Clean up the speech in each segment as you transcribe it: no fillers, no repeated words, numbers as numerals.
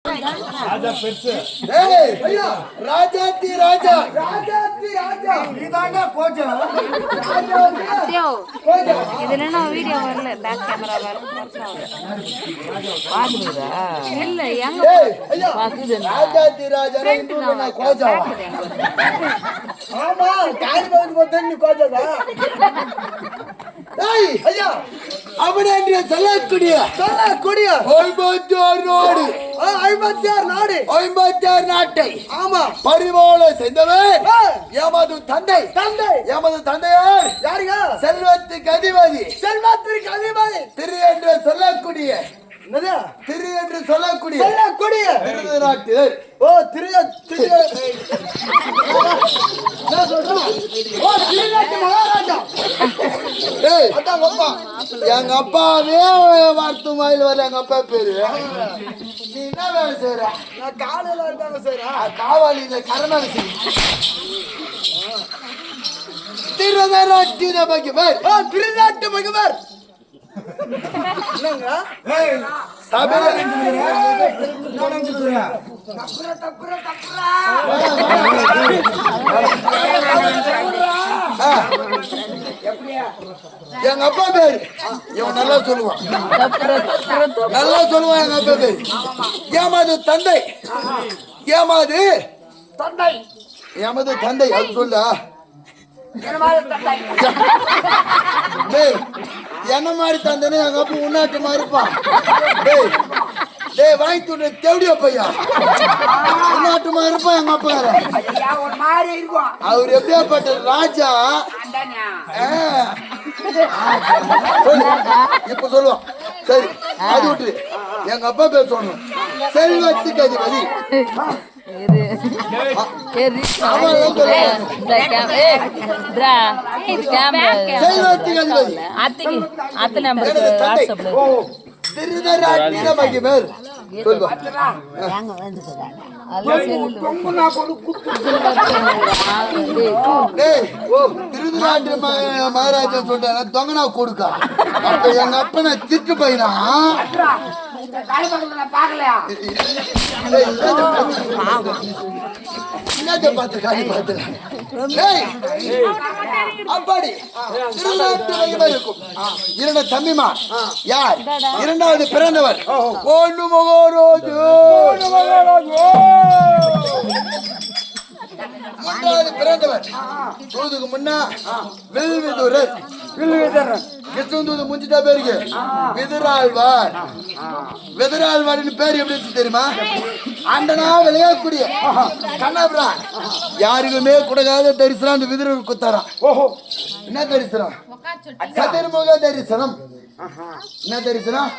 ராஜா பெருசு. ஏய் ஐயா ராஜாத்தி ராஜா ராஜாத்தி ராஜா நீதாங்க கோஜா ஐயோ இதுல நான் வீடியோ வரல பேக் கேமரா பாக்குறதா இல்ல எங்க ஏய் ஐயா பாக்குது ராஜாத்தி ராஜா இந்து நான் கோஜா ஆமா காலி வந்து போதே நீ கோஜா ஏய் ஐயா அவனே சொல்லக்கூடிய ஐம்பத்தாறு நாடு 56 நாடு 56 நாட்டை ஆமா பரிமாள செய்தவர் எமது தந்தை எமது தந்தையார் யாருங்க செல்வத்துக்கு அதிபதி திரு என்று சொல்லக்கூடிய திரு என்று சொல்லக்கூடிய திருநாட்டு ஓ திரு மகாராஜா அதான் அப்பா எங்க அப்பாவே வார்த்து மயில் வரல எங்க அப்பா பேரு நீ என்ன வேலை செய்யற நான் காலையில இருந்தாங்க செய்யறேன் காவாலி இல்ல கரநாள் செய்ய திருநாட்டு மகிமர் திருநாட்டு மகிமர் என்னங்க எங்க அப்பா பேரு இவன் நல்லா சொல்லுவான் எங்க அப்பா பேரு ஏமாது தந்தை எமது தந்தை அது சொல்ல என்ன மாதிரி தந்தனே எங்க அப்பா உன்னாட்டு மாதிரி இருப்பான் வாங்கி தூண்டு தேவடியா பையா உன்னாட்டு மாதிரி இருப்பான் எங்க அப்பா அவர் எப்படியாப்பட்ட ராஜா இப்ப சொல்லுவான் சரி அது விட்டு எங்க அப்பா பேர் சொல்லணும் செல்வத்துக்கு அதிபதி திருநாட்டு மகாராஜா சொல்றாங்க தொங்கனா கொடுக்கா எங்க அப்பனை திட்டு பையனா அப்பாடி திருநாட்டு இருக்கும் இரண்டு தம்பிமா யார் இரண்டாவது பிறந்தவர் ஒன்று மகாராஜு மூன்றாவது பிறந்தவர் தூதுக்கு முன்னா வில்விதுரர் கிருஷ்ணன் முடிஞ்சுட்டா பேருக்கு விதராழ்வார்னு பேர் எப்படி தெரியுமா அண்டனா விளையாடக்கூடிய கண்ணாபுரான் யாருக்குமே கொடுக்காத தரிசனம் அந்த விதிரர் குத்தாராம் என்ன தரிசனம் சதுர்முக தரிசனம் என்ன தரிசனம்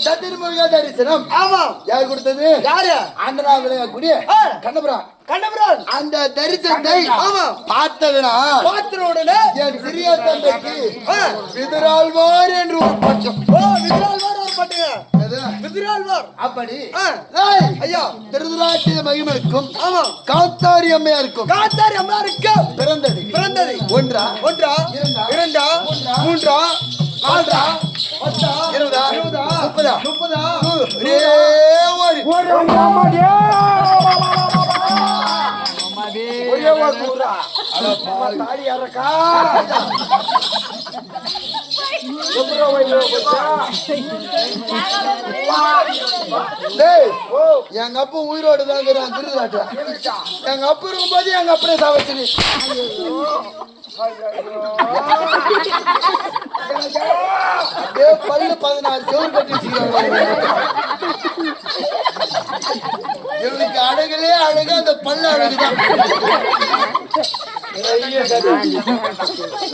சதுர்முக தரிசனம் ஆமா யார் கொடுத்தது யாரு அண்டனா விளையாடக்கூடிய கண்ணபுரான் அந்த தரிசனத்தை பார்த்ததுனா உடனே என் சிறிய தந்தைக்கு விதிராழ்வார் என்று ஒரு பட்டம் அப்படி ஐயா திருநாட்டு மகிமைக்கும் காத்தாரி அம்மையாருக்கும் பிறந்தது ஒன்றா இரண்டா மூன்றா நாலா 20 30 எங்க அப்பா உயிரோடு தான் திருநாட்டு எங்க அப்பா இருக்கும்போது எங்க அப்பனே சாவச்சு பல்லு 16 செவரு கட்டி இவனுக்கு அழகுலே அழகு அந்த பல்லு அழகுதான்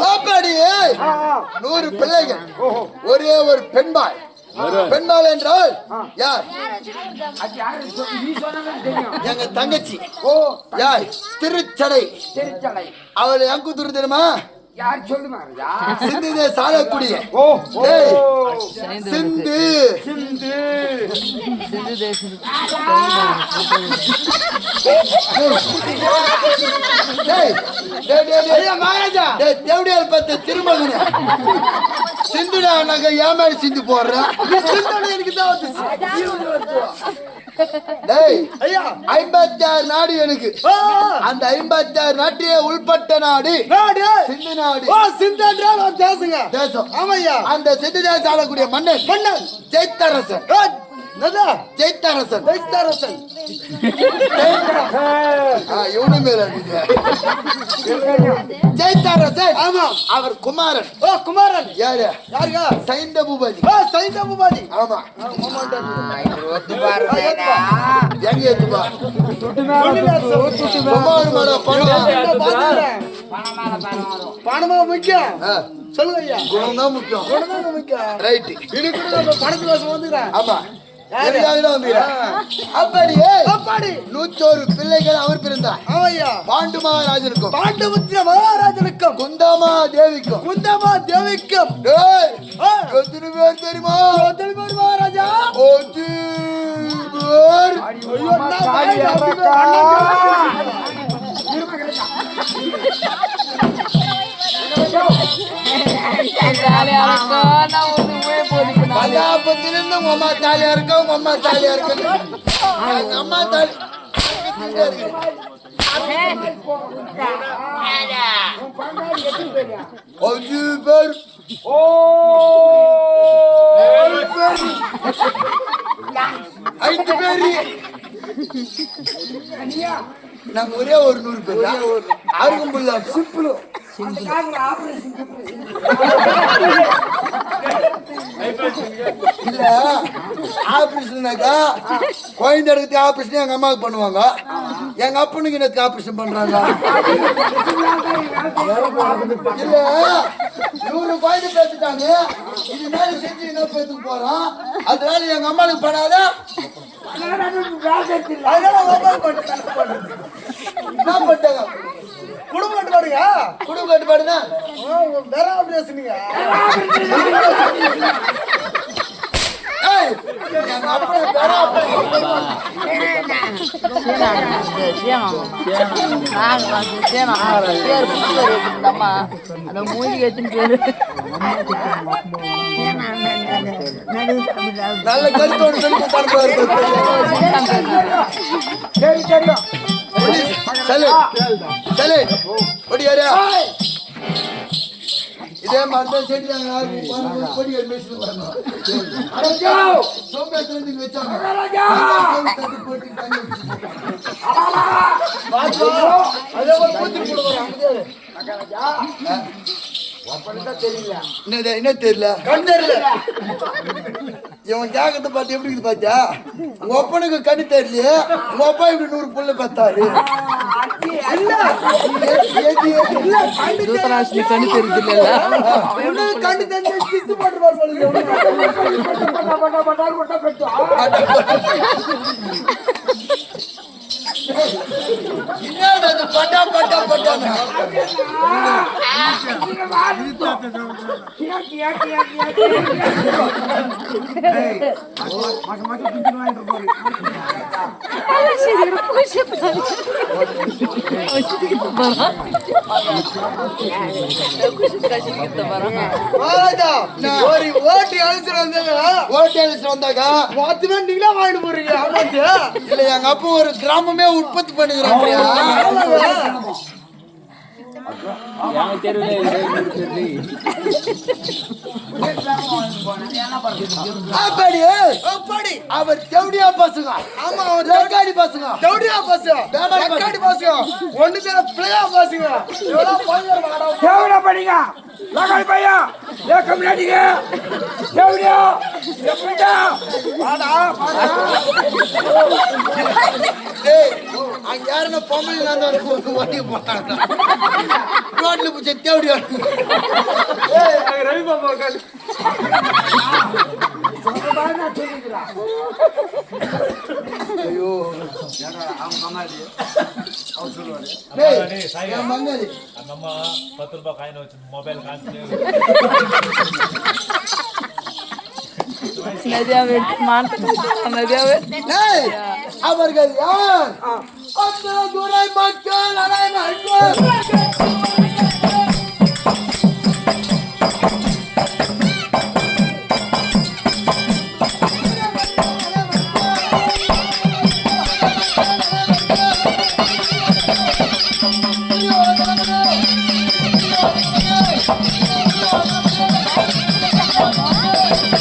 அப்படி 100 பிள்ளைகள் ஒரே ஒரு பெண்பாள் என்றால் யார் எங்க தங்கச்சி யார் திருச்சடை அவள் எங்க தெரியுமா யார் சொல்லு மகாராஜா? சிந்து சாலக்குடி. ஓ டேய், சிந்து சிந்து டேய் ஐயா மகாராஜா, டேய் தேவடியார் பத்த திருமகனே சிந்துடா. நாங்க ஏமாடி சிந்து போடுறேன். எனக்கு தான் வந்துச்சு. டேய் ஐயா 56 நாடு எனக்கு. அந்த 56 நாட்டிலே உள்பட்ட நாடு நாடு சிந்து நாடு. ஓ சிந்து என்றால் ஒரு தேசங்க. தேசம். ஆமையா. அந்த சிந்து தேசம் ஆளக்கூடிய மன்னன் மன்னன் ஜெயித்தரசன். ஜெயித்தரசன். ஜெயித்தரசன். இவனு மேல ஜெயித்தரசன். ஆமா. அவர் குமாரன். ஓ குமாரன். யாரு? யாருங்க? சைந்த பூபதி. ஓ சைந்த பூபதி. ஆமா. ஒத்து பாருங்க. எங்க ஏத்துப்பா? பணமா முக்கியம். சொல்லுங்க ஐயா. குணம் தான் முக்கியம். குணம் தான் முக்கியம். ரைட். இது கூட நம்ம பணத்து வாசம் வந்துக்கிறேன். ஆமா. அப்படியே அப்பாடி 101 பிள்ளைகள் அவர் பிறந்தார். ஆமையா. பாண்டு மகாராஜனுக்கும் பாண்டமுத்திர மகாராஜனுக்கும் குந்தமா தேவிக்கும் குந்தமா தேவிக்கும் எத்தனை பேர் தெரியுமா? மகாராஜா. பதாபத்திலிருந்து உங்க அம்மா தாலியா இருக்க, உங்க அம்மா தாலியா இருக்கு. எங்க அம்மா தாலி அஞ்சு பேர். ஐந்து பேரு. நாங்க ஒரே ஒரு 100 பேர். அருகும் புள்ள சிம்பிள். இல்ல ஆபரேஷனாக்கா குழந்தை எடுத்து ஆபரேஷன் எங்க அம்மாவுக்கு பண்ணுவாங்க. எங்க அப்பனுக்கு எனக்கு ஆபரேஷன் பண்றாங்க. இல்ல இவரு குழந்தை பேசிட்டாங்க. இது மேல செஞ்சு என்ன பேத்துக்கு போறோம். அதனால எங்க அம்மாவுக்கு பண்ணாத. என்ன பண்ணிட்டாங்க? குடும்ப கட்டுப்பாடுங்க. குடும்ப கட்டுப்பாடுனா வேற ஆபரேஷனுங்க. எங்க அப்பா வேற நல்ல கருத்தோடு இதே மாதிரி செடி கொடிகள் பேசிட்டு வரணும். சோம்பேத்திரத்துக்கு வச்சாங்க. என்ன தெரியல இவன் கேக்கத்தை பார்த்து எப்படி இருக்குது பாத்தியா? உங்க ஒப்பனுக்கு கண்ணு தெரியலையே. உங்க அப்பா இப்படி 100 புள்ள பத்தாரு. தூத்தராசி கண்ணு தெரியுது. கண்டு தெரிஞ்சு போட்டு பட்டா பட்டா பட்டா வந்தாக்கா நீங்களா வாங்கிட்டு போறீங்க. இல்ல எங்க அப்பா ஒரு கிராமமே உற்பத்தி பண்ணுகிறாங்க. அவர் தேவடியா பசங்க. ஆமா அவர் லக்காடி பசங்க. தேவடியா பசங்க. லக்காடி பசங்க. ஒண்ணு பேர பிளேயா பசங்க. தேவடா படிங்க. லக்காடி பையா. ஏ கம்னாடிங்க. தேவடியா. எப்படா? வாடா வாடா. டேய் அங்க யாரன பொம்பளை நான்தான் ஓட்டி போறாங்க. ரோட்ல புடிச்ச தேவடியா. ஏய் அங்க ரவி பாபா உட்கார்ந்து. ஐயோ அவங்க கமாடி அவ சொல்வாரு. டேய் என் மங்கடி நம்ம 10 ரூபாய் காயின் வச்சு மொபைல் காமிச்சு நதியாவே நதியாவே ஏய், அவர்கள் யார்? அந்த துறை மக்கள் அனைவரும்